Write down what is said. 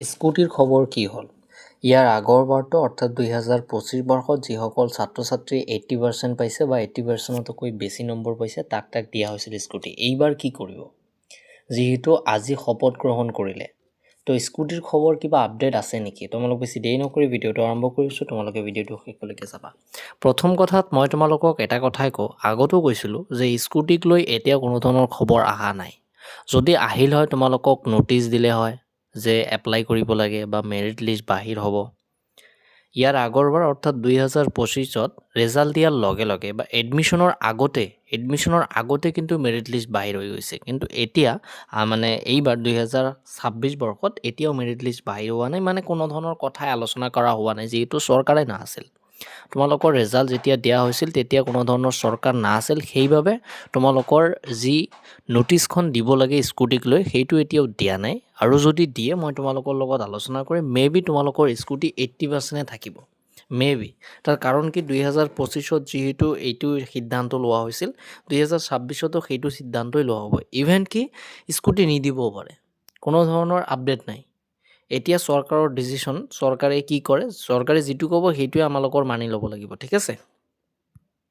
স্কুটিৰ খবৰ কি হ'ল? ইয়াৰ আগৰবাৰটো অৰ্থাৎ 2025 বৰ্ষত যিসকল ছাত্ৰ ছাত্ৰী 80% পাইছে বা 80%তকৈ বেছি নম্বৰ পাইছে তাক দিয়া হৈছিল স্কুটি। এইবাৰ কি কৰিব? যিহেতু আজি শপত গ্ৰহণ কৰিলে, তো স্কুটিৰ খবৰ কিবা আপডেট আছে নেকি? তোমালোক বেছি দেৰি নকৰি ভিডিঅ'টো আৰম্ভ কৰিছোঁ, তোমালোকে ভিডিঅ'টো শেষলৈকে চাবা। প্ৰথম কথাত মই তোমালোকক এটা কথাই কওঁ, আগতো কৈছিলোঁ যে স্কুটিক লৈ এতিয়া কোনো ধৰণৰ খবৰ অহা নাই। যদি আহিল হয় তোমালোকক ন'টিচ দিলে হয় যে এপ্লাই কৰিব লাগে বা মেৰিট লিষ্ট বাহিৰ হ'ব। ইয়াৰ আগৰবাৰ অৰ্থাৎ 2025ত ৰেজাল্ট দিয়াৰ লগে লগে বা এডমিশ্যনৰ আগতে কিন্তু মেৰিট লিষ্ট বাহিৰ হৈ গৈছে। কিন্তু এতিয়া মানে এইবাৰ 2026 বৰ্ষত এতিয়াও মেৰিট লিষ্ট বাহিৰ হোৱা নাই, মানে কোনো ধৰণৰ কথাই আলোচনা কৰা হোৱা নাই, যিহেতু চৰকাৰে নাছিল। তোমালোকৰ ৰেজাল্ট যেতিয়া দিয়া হৈছিল তেতিয়া কোনো ধৰণৰ চৰকাৰ নাছিল, সেইবাবে তোমালোকৰ যি ন'টিচখন দিব লাগে স্কুটিক লৈ সেইটো এতিয়াও দিয়া নাই। আৰু যদি দিয়ে মই তোমালোকৰ লগত আলোচনা কৰিম। মেবি তোমালোকৰ স্কুটি 80% থাকিব, মেবি। তাৰ কাৰণ কি 2025ত যিহেতু এইটো সিদ্ধান্ত লোৱা হৈছিল, 2026তো সেইটো সিদ্ধান্তই লোৱা হ'ব। ইভেন কি স্কুটি নিদিবও পাৰে, কোনো ধৰণৰ আপডেট নাই। এতিয়া চৰকাৰৰ ডিচিশ্যন, চৰকাৰে কি কৰে, চৰকাৰে যিটো ক'ব সেইটোৱে আমালোকৰ মানি ল'ব লাগিব, ঠিক আছে।